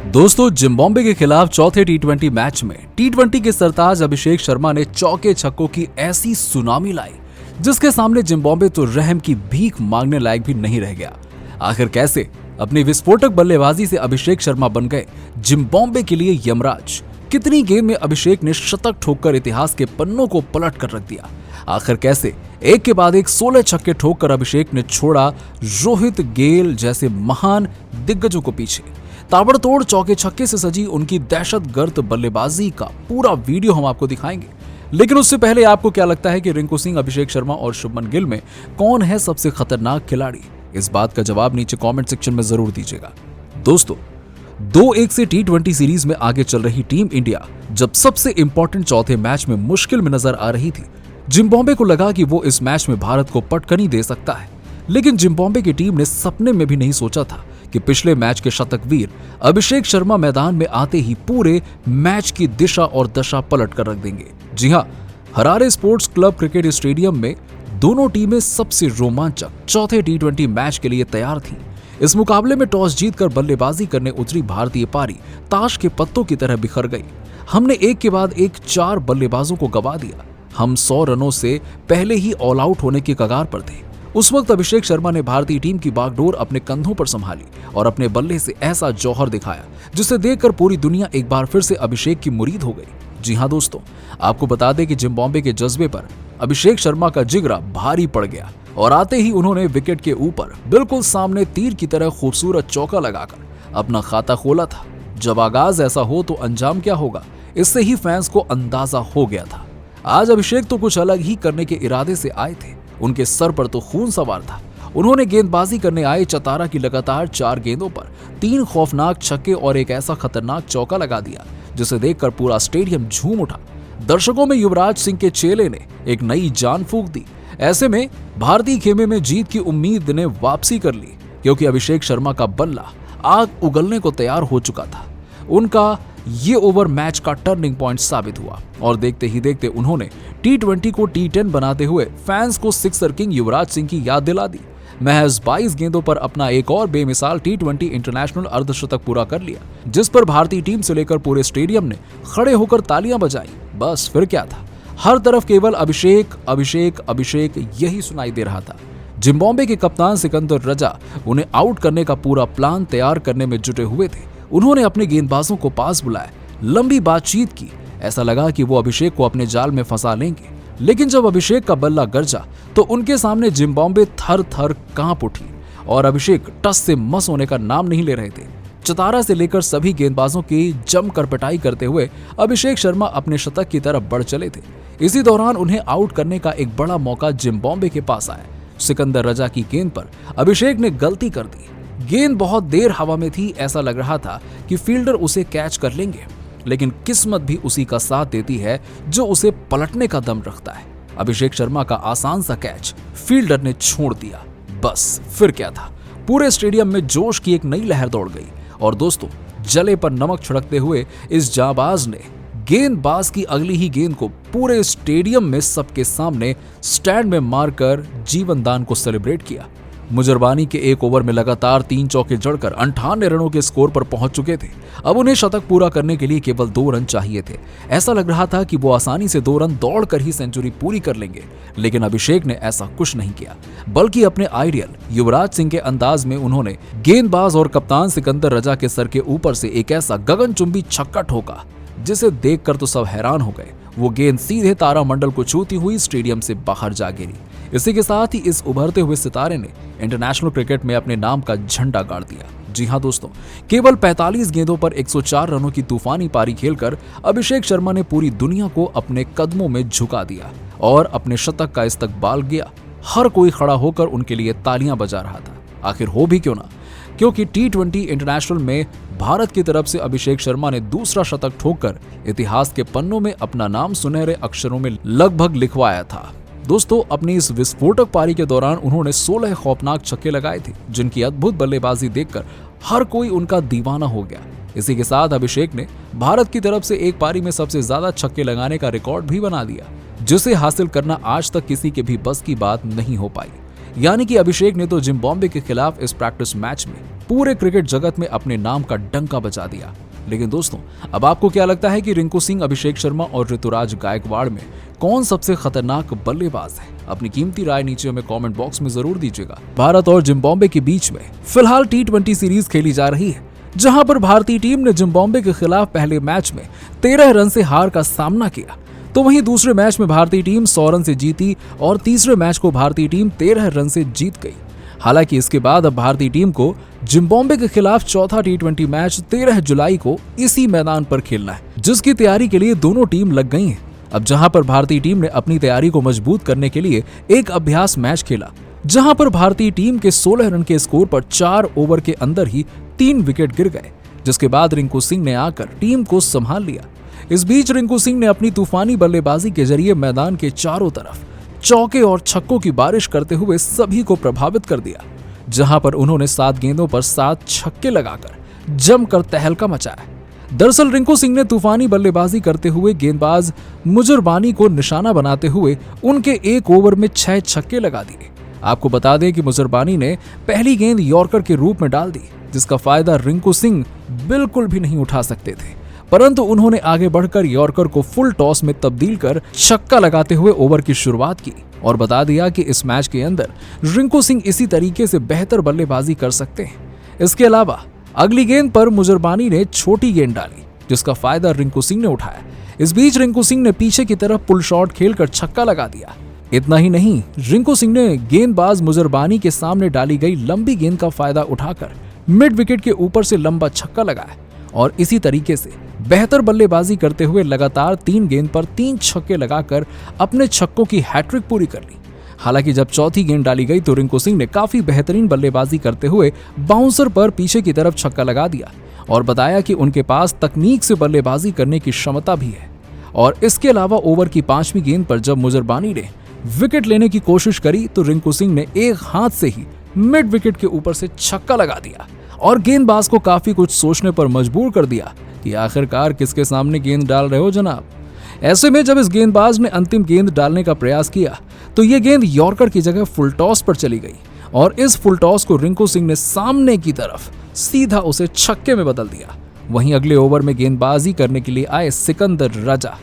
दोस्तों, जिम्बाब्वे के खिलाफ चौथे टी20 मैच में टी20 के सरताज अभिषेक शर्मा ने चौके छक्कों की ऐसी सुनामी लाई जिसके सामने जिम्बाब्वे तो रहम की भीख मांगने लायक भी नहीं रह गया। आखिर कैसे अपनी विस्फोटक बल्लेबाजी से अभिषेक शर्मा बन गए जिम्बाब्वे के लिए यमराज। कितनी गेंद में अभिषेक ने शतक ठोककर इतिहास के पन्नों को पलट कर रख दिया। आखिर कैसे एक के बाद एक 16 छक्के ठोककर अभिषेक ने छोड़ा रोहित, गेल जैसे महान दिग्गजों को पीछे। ताबड़तोड़ चौके छक्के से सजी उनकी दहशतगर्द बल्लेबाजी का पूरा वीडियो हम आपको दिखाएंगे। लेकिन उससे पहले आपको क्या लगता है कि रिंकू सिंह, अभिषेक शर्मा और शुभमन गिल में कौन है सबसे खतरनाक खिलाड़ी? इस बात का जवाब नीचे कमेंट सेक्शन में जरूर दीजिएगा। दोस्तों, 2-1 से टी20 सीरीज में आगे चल रही टीम इंडिया जब सबसे इंपॉर्टेंट चौथे मैच में मुश्किल में नजर आ रही थी, जिम्बाब्वे को लगा कि वो इस मैच में भारत को पटकनी दे सकता है। लेकिन जिम्बाब्वे की टीम ने सपने में भी नहीं सोचा था कि पिछले मैच के शतकवीर अभिषेक शर्मा मैदान में आते ही पूरे मैच की दिशा और दशा पलट कर रख देंगे। जी हां, Harare sports club cricket stadium में दोनों टीमें सबसे रोमांचक चौथे टी20 मैच के लिए तैयार थीं। इस मुकाबले में टॉस जीतकर बल्लेबाजी करने उतरी भारतीय पारी ताश के पत्तों की तरह बिखर गई। हमने एक के बाद एक 4 बल्लेबाजों को गवा दिया। हम 100 रनों से पहले ही ऑल आउट होने की कगार पर थे। उस वक्त अभिषेक शर्मा ने भारतीय टीम की बागडोर अपने कंधों पर संभाली और अपने बल्ले से ऐसा जौहर दिखाया जिसे देखकर पूरी दुनिया एक बार फिर से अभिषेक की मुरीद हो गई। जी हां दोस्तों, आपको बता दें कि जिम्बाब्वे के जज्बे पर अभिषेक शर्मा का जिगरा भारी पड़ गया और आते ही उन्होंने विकेट के ऊपर बिल्कुल सामने तीर की तरह खूबसूरत चौका लगाकर अपना खाता खोला था। जब आगाज ऐसा हो तो अंजाम क्या होगा, इससे ही फैंस को अंदाजा हो गया था। आज अभिषेक तो कुछ अलग ही करने के इरादे से आए थे। उनके सर पर तो खून सवार था। उन्होंने गेंदबाजी करने आए चतारा की लगातार 4 गेंदों पर 3 खौफनाक छक्के और एक ऐसा खतरनाक चौका लगा दिया जिसे देखकर पूरा स्टेडियम झूम उठा। दर्शकों में युवराज सिंह के चेले ने एक नई जान फूंक दी। ऐसे में भारतीय खेमे में जीत की उम्मीद ने वापसी कर ली, क्योंकि अभिषेक शर्मा का बल्ला आग उगलने को तैयार हो चुका था। उनका ये ओवर मैच का टर्निंग पॉइंट साबित हुआ और देखते ही देखते उन्होंने टी20 को टी10 बनाते हुए फैंस को सिक्सर किंग युवराज सिंह की याद दिला दी। महज 22 गेंदों पर अपना एक और बेमिसाल टी20 इंटरनेशनल अर्धशतक पूरा कर लिया, जिस पर भारतीय टीम से लेकर पूरे स्टेडियम ने खड़े होकर तालियां बजाई। बस फिर क्या था, हर तरफ केवल अभिषेक अभिषेक अभिषेक यही सुनाई दे रहा था। जिम्बाब्वे के कप्तान सिकंदर रजा उन्हें आउट करने का पूरा प्लान तैयार करने में जुटे हुए थे। उन्होंने अपने गेंदबाजों को पास बुलाया, लंबी बातचीत की। ऐसा लगा कि वो अभिषेक को अपने जाल में फंसा लेंगे। लेकिन जब अभिषेक का बल्ला गरजा तो उनके सामने जिम्बाब्वे थर थर कांप उठी और अभिषेक टस से मस होने का नाम नहीं ले रहे थे। चतारा से लेकर सभी गेंदबाजों की जमकर पिटाई करते हुए अभिषेक शर्मा अपने शतक की तरफ बढ़ चले थे। इसी दौरान उन्हें आउट करने का एक बड़ा मौका जिम्बाब्वे के पास आया। सिकंदर रजा की गेंद पर अभिषेक ने गलती कर दी। गेंद बहुत देर हवा में थी, ऐसा लग रहा था कि फील्डर उसे कैच कर लेंगे, लेकिन किस्मत भी उसी का साथ देती है जो उसे पलटने का दम रखता है। अभिषेक शर्मा का आसान सा कैच फील्डर ने छोड़ दिया। बस फिर क्या था, पूरे स्टेडियम में जोश की एक नई लहर दौड़ गई और दोस्तों, जले पर नमक छिड़कते हुए इस जाबाज ने गेंदबाज की अगली ही गेंद को पूरे स्टेडियम में सबके सामने स्टैंड में मारकर जीवन दान को सेलिब्रेट किया। मुजरबानी के एक ओवर में लगातार 3 चौके जड़कर 58 रनों के स्कोर पर पहुंच चुके थे। अब उन्हें शतक पूरा करने के लिए केवल 2 रन चाहिए थे। ऐसा लग रहा था कि वो आसानी से 2 रन दौड़कर ही सेंचुरी पूरी कर लेंगे, लेकिन अभिषेक ने ऐसा कुछ नहीं किया, बल्कि अपने आइडियल युवराज सिंह के अंदाज में उन्होंने गेंदबाज और कप्तान सिकंदर रजा के सर के ऊपर से एक ऐसा गगनचुंबी छक्का ठोका जिसे देखकर तो सब हैरान हो गए। वो गेंद सीधे तारामंडल को छूती हुई स्टेडियम से बाहर जा गिरी। इसी के साथ ही इस उभरते हुए सितारे ने इंटरनेशनल क्रिकेट में अपने नाम का झंडा गाड़ दिया। जी हां दोस्तों, केवल 45 गेंदों पर 104 रनों की तूफानी पारी खेलकर अभिषेक शर्मा ने पूरी दुनिया को अपने कदमों में झुका दिया और अपने शतक का इस्तकबाल किया। हर कोई खड़ा होकर उनके लिए तालियां बजा रहा था। आखिर हो भी क्यों ना, क्योंकि टी20 इंटरनेशनल में भारत की तरफ से अभिषेक शर्मा ने दूसरा शतक ठोककर इतिहास के पन्नों में अपना नाम सुनहरे अक्षरों में लगभग लिखवाया था। दोस्तों, अपनी इस विस्फोटक पारी के दौरान उन्होंने 16 खौफनाक छक्के लगाए थे, जिनकी अद्भुत बल्लेबाजी देखकर हर कोई उनका दीवाना हो गया। इसी के साथ अभिषेक ने भारत की तरफ से एक पारी में सबसे ज्यादा छक्के लगाने का रिकॉर्ड भी बना दिया, जिसे हासिल करना आज तक किसी के भी बस की बात नहीं हो पाई। यानी कि अभिषेक ने तो जिम्बाब्वे के खिलाफ इस प्रैक्टिस मैच में पूरे क्रिकेट जगत में अपने नाम का डंका बजा दिया। लेकिन दोस्तों, अब आपको क्या लगता है कि रिंकू सिंह, अभिषेक शर्मा और ऋतुराज गायकवाड़ में कौन सबसे खतरनाक बल्लेबाज है? अपनी कीमती राय नीचे हमें कमेंट बॉक्स में जरूर दीजिएगा। भारत और जिम्बाब्वे के बीच में फिलहाल T20 सीरीज खेली जा रही है, जहां पर भारतीय टीम ने जिम्बाब्वे के खिलाफ पहले मैच में 13 रन से हार का सामना किया, तो वहीं दूसरे मैच में भारतीय टीम 100 रन से जीती और तीसरे मैच को भारतीय टीम 13 रन से जीत गई। हालांकि इसके बाद अब भारतीय टीम को जिम्बाब्वे के खिलाफ चौथा T20 मैच 13 जुलाई को इसी मैदान पर खेलना है, जिसकी तैयारी के लिए दोनों टीम लग गई हैं। अब जहां पर भारतीय टीम ने अपनी तैयारी को मजबूत करने के लिए एक अभ्यास मैच खेला, जहां पर भारतीय टीम के 16 रन के स्कोर पर 4 ओवर के अंदर ही 3 विकेट गिर गए, जिसके बाद रिंकू सिंह ने आकर टीम को संभाल लिया। इस बीच रिंकू सिंह ने अपनी तूफानी बल्लेबाजी के जरिए मैदान के चारों तरफ चौके और छक्कों की बारिश करते हुए सभी को प्रभावित कर दिया, जहां पर उन्होंने 7 गेंदों पर 7 छक्के लगाकर जमकर तहलका मचाया। दरअसल रिंकू सिंह ने तूफानी बल्लेबाजी करते हुए गेंदबाज मुजरबानी को निशाना बनाते हुए उनके 1 ओवर में 6 छक्के लगा दिए। आपको बता दें कि मुजरबानी ने पहली गेंद यॉर्कर के रूप में डाल दी, जिसका फायदा रिंकू सिंह बिल्कुल भी नहीं उठा सकते थे, परंतु उन्होंने आगे बढ़कर यॉर्कर को फुल टॉस में तब्दील कर छक्का लगाते हुए ओवर की शुरुआत की और बता दिया कि इस मैच के अंदर रिंकू सिंह इसी तरीके से बेहतर बल्लेबाजी कर सकते हैं। इसके अलावा अगली गेंद पर मुजरबानी ने छोटी गेंद डाली, जिसका फायदा रिंकू सिंह ने उठाया। इस बीच रिंकू सिंह ने पीछे की तरफ पुल शॉट खेलकर छक्का लगा दिया। इतना ही नहीं, रिंकू सिंह ने गेंदबाज मुजरबानी के सामने डाली गई लंबी गेंद का फायदा उठाकर मिड विकेट के ऊपर से लंबा छक्का लगाया और इसी तरीके से बेहतर बल्लेबाजी करते हुए लगातार 3 गेंद पर 3 छक्के लगाकर अपने छक्कों की हैट्रिक पूरी कर ली। हालांकि जब चौथी गेंद डाली गई तो रिंकू सिंह ने काफी बेहतरीन बल्लेबाजी करते हुए बाउंसर पर पीछे की तरफ छक्का लगा दिया और बताया कि उनके पास तकनीक से बल्लेबाजी करने की क्षमता भी है। और इसके अलावा ओवर की 5वीं गेंद पर जब मुजरबानी ने विकेट लेने की कोशिश करी तो रिंकू सिंह ने एक हाथ से ही मिड विकेट के ऊपर से छक्का लगा दिया और गेंदबाज को काफी कुछ सोचने पर मजबूर कर दिया कि आखिरकार किसके सामने गेंद डाल रहे हो जनाब। ऐसे में जब इस गेंदबाज ने अंतिम गेंद डालने का प्रयास किया तो ये गेंद यॉर्कर की जगह फुल टॉस पर चली गई और इस फुल टॉस को रिंकू सिंह ने सामने की तरफ सीधा उसे छक्के में बदल दिया। वहीं अगले ओवर में गेंदबाजी करने के लिए आए सिकंदर रजा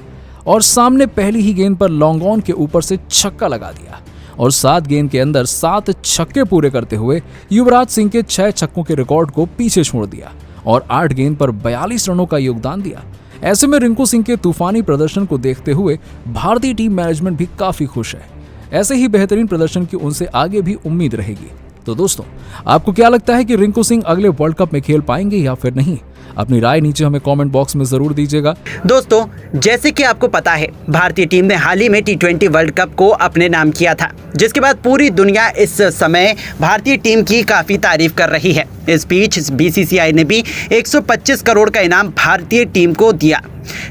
और सामने पहली ही गेंद पर लॉन्ग ऑन के ऊपर से छक्का लगा दिया और 7 गेंद के अंदर 7 छक्के पूरे करते हुए युवराज सिंह के 6 छक्कों के रिकॉर्ड को पीछे छोड़ दिया और 8 गेंद पर 42 रनों का योगदान दिया। ऐसे में रिंकू सिंह के तूफानी प्रदर्शन को देखते हुए भारतीय टीम मैनेजमेंट भी काफी खुश है। ऐसे ही बेहतरीन प्रदर्शन की उनसे आगे भी उम्मीद रहेगी। तो दोस्तों, आपको क्या लगता है कि रिंकू सिंह अगले वर्ल्ड कप में खेल पाएंगे या फिर नहीं? अपनी राय नीचे हमें कमेंट बॉक्स में जरूर दीजिएगा। दोस्तों, जैसे कि आपको पता है, भारतीय टीम ने हाल ही में T20 वर्ल्ड कप को अपने नाम किया था, जिसके बाद पूरी दुनिया इस समय भारतीय टीम की काफ़ी तारीफ कर रही है। इस बीच BCCI ने भी 125 करोड़ का इनाम भारतीय टीम को दिया,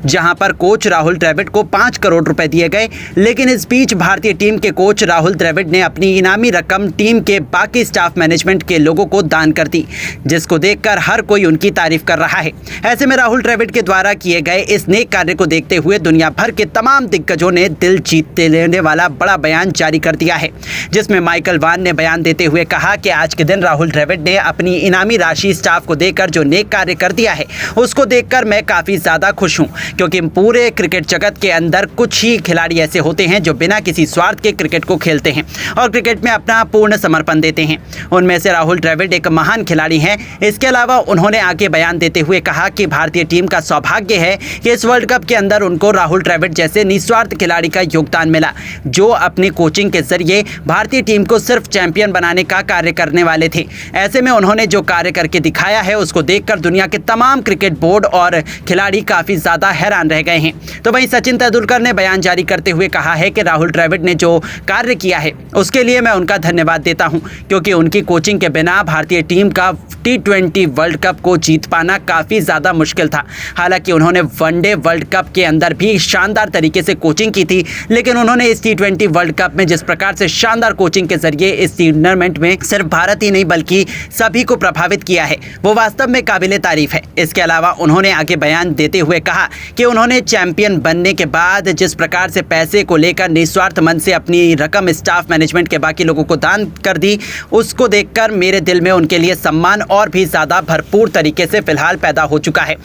जहां पर कोच राहुल द्रविड़ को 5 करोड़ रुपए दिए गए। लेकिन इस बीच भारतीय टीम के कोच राहुल द्रविड़ ने अपनी इनामी रकम टीम के बाकी स्टाफ मैनेजमेंट के लोगों को दान कर दी, जिसको देखकर हर कोई उनकी तारीफ कर रहा है। ऐसे में राहुल द्रविड़ के द्वारा किए गए इस नेक कार्य को देखते हुए दुनिया भर के तमाम दिग्गजों ने दिल जीत लेने वाला बड़ा बयान जारी कर दिया है, जिसमें माइकल वान ने बयान देते हुए कहा कि आज के दिन राहुल द्रविड़ ने अपनी इनामी राशि स्टाफ को देकर जो नेक कार्य कर दिया है, उसको देखकर मैं काफ़ी ज़्यादा खुश हूँ, क्योंकि पूरे क्रिकेट जगत के अंदर कुछ ही खिलाड़ी ऐसे होते हैं जो बिना किसी स्वार्थ के क्रिकेट को खेलते हैं और क्रिकेट में अपना पूर्ण समर्पण देते हैं। उनमें से राहुल द्रविड़ एक महान खिलाड़ी हैं। इसके अलावा उन्होंने आगे बयान देते हुए कहा कि भारतीय टीम का सौभाग्य है कि इस वर्ल्ड कप के अंदर उनको राहुल द्रविड़ जैसे निस्वार्थ खिलाड़ी का योगदान मिला, जो अपनी कोचिंग के जरिए भारतीय टीम को सिर्फ चैंपियन बनाने का कार्य करने वाले थे। ऐसे में उन्होंने जो कार्य करके दिखाया है, उसको देखकर दुनिया के तमाम क्रिकेट बोर्ड और खिलाड़ी काफ़ी ज़्यादा हैरान रह गए हैं। तो वहीं सचिन तेंदुलकर ने बयान जारी करते हुए कहा है कि राहुल द्रविड़ ने जो कार्य किया है उसके लिए मैं उनका धन्यवाद देता हूं, क्योंकि उनकी कोचिंग के बिना भारतीय टीम का T20 वर्ल्ड कप को जीत पाना काफ़ी ज़्यादा मुश्किल था। हालांकि उन्होंने वनडे वर्ल्ड कप के अंदर भी शानदार तरीके से कोचिंग की थी, लेकिन उन्होंने इस T20 वर्ल्ड कप में जिस प्रकार से शानदार कोचिंग के जरिए इस टूर्नामेंट में सिर्फ भारत ही नहीं बल्कि सभी को प्रभावित किया है, वो वास्तव में काबिले तारीफ है। इसके अलावा उन्होंने आगे बयान देते हुए कहा कहा कि उन्होंने चैंपियन बनने के बाद जिस प्रकार से पैसे को लेकर निस्वार्थ मन से अपनी रकम स्टाफ मैनेजमेंट के बाकी लोगों को दान कर दी, उसको देखकर मेरे दिल में उनके लिए सम्मान और भी ज़्यादा भरपूर तरीके से फिलहाल पैदा हो चुका है।